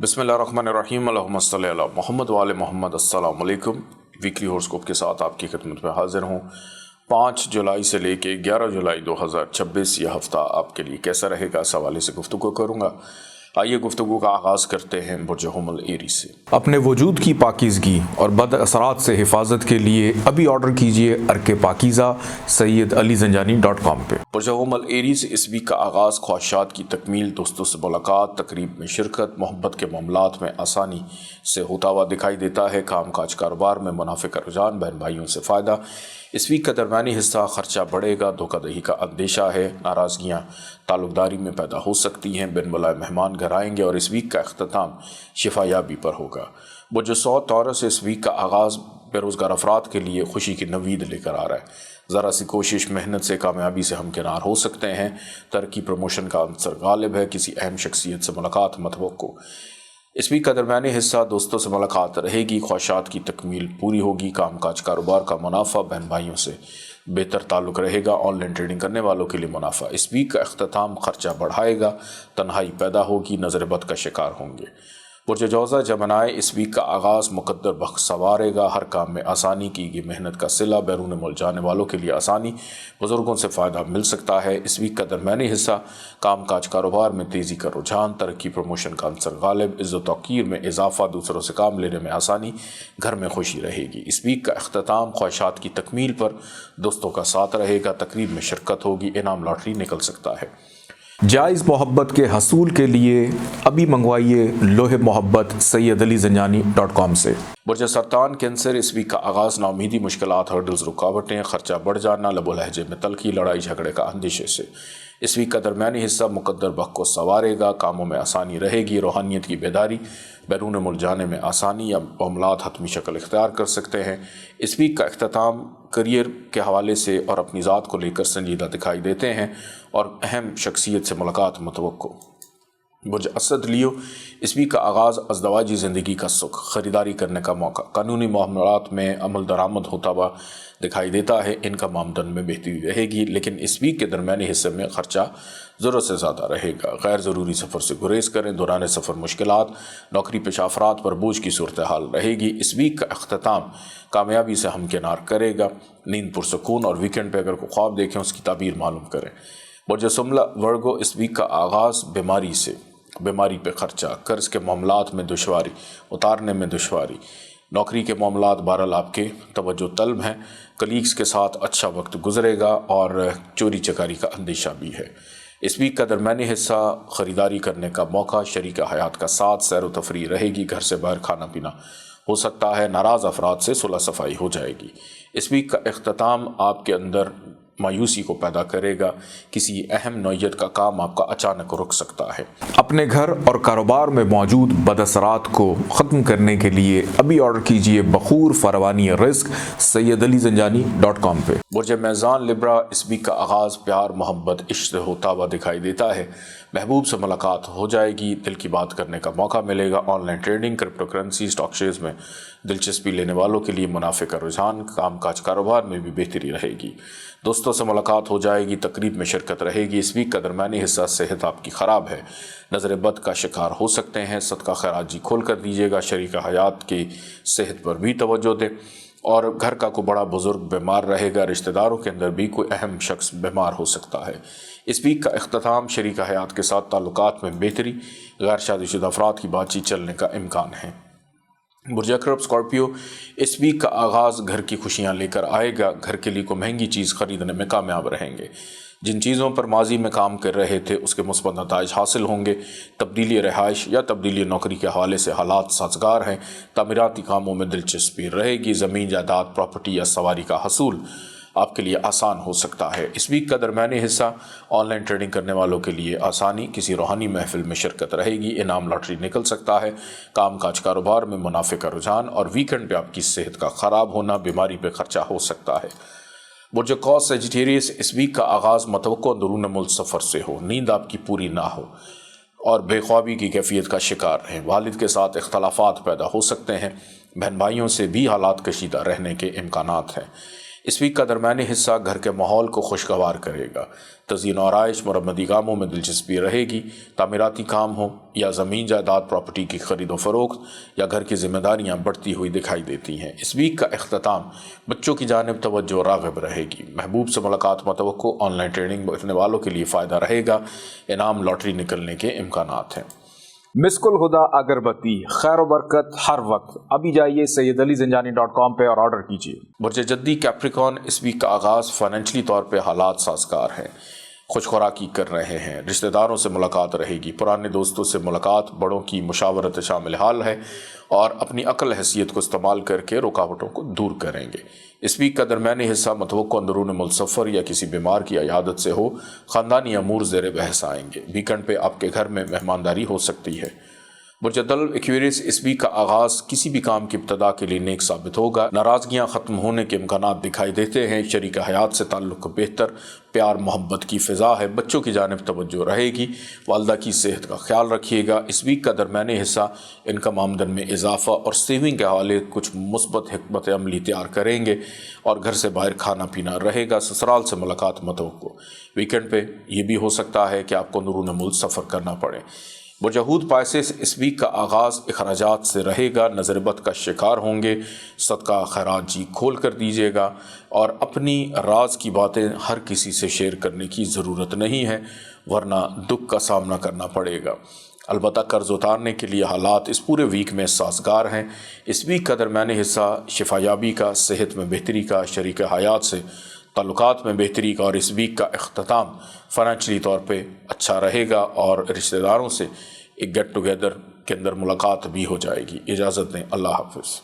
बिस्मिल्लाहिर्रहमानिर्रहीम अल्लाहुम्मा सल्ली अला मोहम्मद व आले मोहम्मद। अस्सलाम वालेकुम। वीकली हॉरोस्कोप के साथ आपकी खिदमत में हाजिर हूँ। 5 जुलाई से लेके 11 जुलाई 2026 यह हफ़्ता आपके लिए कैसा रहेगा, इस हवाले से गुफ्तगू करूँगा। आइए गुफ्तगू का आगाज़ करते हैं बुर्ज हुमल एरी से। अपने वजूद की पाकीज़गी और बद असरात से हिफाजत के लिए अभी ऑर्डर कीजिए अर्के पाकीज़ा SayyidAliZanjani.com पे। बुर्ज हुमल एरी से इस वीक का आगाज़ ख्वाहिशात की तकमील, दोस्तों से मुलाकात, तकरीब में शिरकत, मोहब्बत के मामलात में आसानी से होता हुआ दिखाई देता है। काम काज कारोबार में मुनाफे का रुझान, बहन भाइयों से फ़ायदा। इस वीक का दरमियानी हिस्सा खर्चा बढ़ेगा, धोखाधड़ी का अंदेशा है, नाराज़गियाँ ताल्लुकदारी में पैदा हो सकती हैं, बिन बुलाए मेहमान घर आएंगे और इस वीक का अख्ताम शिफायाबी पर होगा। बुर्ज सौ तौर से इस वीक का आगाज़ बेरोज़गार अफराद के लिए खुशी की नवीद लेकर आ रहा है। ज़रा सी कोशिश, मेहनत से कामयाबी से हमकिनार हो सकते हैं। तरक्की प्रमोशन का अंसर गालिब है। किसी अहम शख्सियत से मुलाकात मतवक्को। इस वीक का दरमियानी हिस्सा दोस्तों से मुलाकात रहेगी, ख्वाहिशात की तकमील पूरी होगी, काम काज कारोबार का मुनाफा, बहन भाइयों से बेहतर ताल्लुक़ रहेगा, ऑनलाइन ट्रेडिंग करने वालों के लिए मुनाफा। इस वीक का अख्ताम खर्चा बढ़ाएगा, तन्हाई पैदा होगी, नज़र बद का शिकार होंगे। बुर्ज जौज़ा जमनाए इस वीक का आगाज़ मुकद्दर बख्त संवारेगा, हर काम में आसानी की ये मेहनत का सिला, बैरून मुल्क जाने वालों के लिए आसानी, बुज़ुर्गों से फ़ायदा मिल सकता है। इस वीक का दरमियानी हिस्सा काम काज कारोबार में तेज़ी का रुझान, तरक्की प्रमोशन का अंसर गालिब, इज़्ज़त तौक़ीर में इजाफा, दूसरों से काम लेने में आसानी, घर में खुशी रहेगी। इस वीक का अख्ताम ख्वाहिशात की तकमील पर दोस्तों का साथ रहेगा, तकरीब में शिरकत होगी, इनाम लॉटरी निकल सकता है। जायज़ मोहब्बत के हसूल के लिए अभी मंगवाइए लोहे मोहब्बत SayyidAliZanjani.com से। बुर्ज सरतान कैंसर इस वीक का आगाज़ नाउमीदी, मुश्किलात, हर्डल्स, रुकावटें, खर्चा बढ़ जाना, लबो लहजे में तलखी, लड़ाई झगड़े का अंदेशे से। इस वीक का दरमियानी हिस्सा मुकद्दर बख्त को संवारेगा, कामों में आसानी रहेगी, रूहानियत की बेदारी, बैरून मुल्क जाने में आसानी या मामलात हतमी शक्ल इख्तियार कर सकते हैं। इस वीक का अख्ताम करियर के हवाले से और अपनी ज़ात को लेकर संजीदा दिखाई देते हैं और अहम शख्सियत से मुलाकात मतवक्को। बुर्ज असद लियो इस वीक का आगाज़ अज़दवाजी ज़िंदगी का सुख, ख़रीदारी करने का मौका, कानूनी मामलात में अमल दरामद होता हुआ दिखाई देता है, इनकम आमदन में बेहतरी रहेगी। लेकिन इस वीक के दरमियानी हिस्से में ख़र्चा ज़रूरत से ज़्यादा रहेगा। गैर ज़रूरी सफ़र से गुरेज करें, दौरान सफ़र मुश्किलात, नौकरी पेशा अफराद पर बोझ की सूरत हाल रहेगी। इस वीक का अख्ताम कामयाबी से हमकिनार करेगा। नींद पुरसकून और वीकेंड पर अगर कोई ख्वाब देखें उसकी ताबीर मालूम करें। बुर्ज सुमला वर्गो इस वीक का आगाज़ बीमारी से, बीमारी पे खर्चा, कर्ज के मामलात में दुश्वारी, उतारने में दुश्वारी, नौकरी के मामलात बहरहाल आपके तवज्जो तलब हैं। कलीग्स के साथ अच्छा वक्त गुजरेगा और चोरी चकारी का अंदेशा भी है। इस वीक का दरमियानी हिस्सा ख़रीदारी करने का मौका, शरीका हयात का साथ, सैर व तफरीह रहेगी, घर से बाहर खाना पीना हो सकता है, नाराज़ अफराद से सुलह सफाई हो जाएगी। इस वीक का अख्ताम आपके अंदर मायूसी को पैदा करेगा, किसी अहम नौयत का काम आपका अचानक रुक सकता है। अपने घर और कारोबार में मौजूद बदअसरात को ख़त्म करने के लिए अभी ऑर्डर कीजिए बखूर फरवानी रिस्क SayyidAliZanjani.com पे। बुर्ज मेज़ान लिब्रा इस वीक का आगाज़ प्यार, मोहब्बत, इश्क से होता हुआ दिखाई देता है। महबूब से मुलाकात हो जाएगी, दिल की बात करने का मौका मिलेगा। Online trading, crypto currency, stock shares में दिलचस्पी लेने वालों के लिए मुनाफे का रुझान, काम काज कारोबार में भी बेहतरी रहेगी। दोस्तों से मुलाकात हो जाएगी, तकरीब में शिरकत रहेगी। इस वीक का दरमियानी हिस्सा सेहत आपकी ख़राब है, नज़र बद का शिकार हो सकते हैं। सदका खैरात जी खोल कर दीजिएगा, शरीका हयात की सेहत पर भी तवज्जो दें और घर का कोई बड़ा बुजुर्ग बीमार रहेगा, रिश्तेदारों के अंदर भी कोई अहम शख्स बीमार हो सकता है। इस वीक का अख्ताम शरीका हयात के साथ ताल्लुकात में बेहतरी, गैर शादीशुदा अफराद की बातचीत चलने का इम्कान है। बुर्ज अकरब स्कॉर्पियो इस वीक का आगाज़ घर की खुशियां लेकर आएगा, घर के लिए कोई महंगी चीज़ खरीदने में कामयाब रहेंगे। जिन चीज़ों पर माजी में काम कर रहे थे उसके मुस्बत नताइज हासिल होंगे। तब्दीली रहाइश या तब्दीली नौकरी के हवाले से हालात साजगार हैं। तामीराती कामों में दिलचस्पी रहेगी। ज़मीन जायदाद, प्रॉपर्टी या सवारी का हसूल आपके लिए आसान हो सकता है। इस वीक का दरमियानी हिस्सा ऑनलाइन ट्रेडिंग करने वालों के लिए आसानी, किसी रूहानी महफिल में शिरकत रहेगी, इनाम लॉटरी निकल सकता है। काम काज कारोबार में मुनाफे का रुझान और वीकेंड पे आपकी सेहत का ख़राब होना, बीमारी पे खर्चा हो सकता है। बुर्ज कौस सेजिटेरियस इस वीक का आगाज़ मतवक्को अंदरून मुल्क सफ़र से हो, नींद आपकी पूरी ना हो और बेख्वाबी की कैफियत का शिकार रहें। वालिद के साथ इख्तलाफात पैदा हो सकते हैं। बहन भाइयों से भी हालात कशीदा रहने के इम्कानात हैं। اس ویک کا درمیانی حصہ گھر کے ماحول کو خوشگوار کرے گا۔ تزئین و آرائش مرمتی کاموں میں دلچسپی رہے گی۔ تعمیراتی کام ہو یا زمین جائیداد پراپرٹی کی خرید و فروخت یا گھر کی ذمہ داریاں بڑھتی ہوئی دکھائی دیتی ہیں۔ اس ویک کا اختتام بچوں کی جانب توجہ راغب رہے گی۔ محبوب سے ملاقات متوقع، آن لائن ٹریڈنگ کرنے والوں کے لیے فائدہ رہے گا۔ انعام لاٹری نکلنے کے امکانات ہیں۔ مسک الہدا اگربتی، خیر و برکت ہر وقت۔ ابھی جائیے سیدعلیزنجانی.com پہ اور آرڈر کیجیے۔ برج جدی کیپریکان، اس ویک کا آغاز فائنینشلی طور پہ حالات سازگار ہیں، خوش خوراکی کر رہے ہیں، رشتہ داروں سے ملاقات رہے گی، پرانے دوستوں سے ملاقات، بڑوں کی مشاورت شامل حال ہے اور اپنی عقل حیثیت کو استعمال کر کے رکاوٹوں کو دور کریں گے۔ اس ویک کا درمیانی حصہ متوقع اندرون ملک سفر یا کسی بیمار کی عیادت سے ہو، خاندانی امور زیر بحث آئیں گے۔ ویکنڈ پہ آپ کے گھر میں مہمانداری ہو سکتی ہے۔ برج دلو ایکویریس، اس ویک کا آغاز کسی بھی کام کی ابتدا کے لیے نیک ثابت ہوگا۔ ناراضگیاں ختم ہونے کے امکانات دکھائی دیتے ہیں۔ شریک حیات سے تعلق بہتر، پیار محبت کی فضا ہے۔ بچوں کی جانب توجہ رہے گی۔ والدہ کی صحت کا خیال رکھیے گا۔ اس ویک کا درمیانی حصہ انکم آمدن میں اضافہ اور سیونگ کے حوالے کچھ مثبت حکمت عملی تیار کریں گے اور گھر سے باہر کھانا پینا رہے گا۔ سسرال سے ملاقات متوقع۔ ویکنڈ پہ یہ بھی ہو سکتا ہے کہ آپ کو اندرون ملک سفر کرنا پڑے۔ برج حوت پائسس، اس ویک کا آغاز اخراجات سے رہے گا۔ نظر بد کا شکار ہوں گے۔ صدقہ خیرات جی کھول کر دیجیے گا اور اپنی راز کی باتیں ہر کسی سے شیئر کرنے کی ضرورت نہیں ہے، ورنہ دکھ کا سامنا کرنا پڑے گا۔ البتہ قرض اتارنے کے لیے حالات اس پورے ویک میں سازگار ہیں۔ اس ویک کا درمیانی حصہ شفا یابی کا، صحت میں بہتری کا، شریک حیات سے تعلقات میں بہتری کا، اور اس ویک کا اختتام فائنینشلی طور پہ اچھا رہے گا اور رشتہ داروں سے ایک گیٹ ٹوگیدر کے اندر ملاقات بھی ہو جائے گی۔ اجازت دیں، اللہ حافظ۔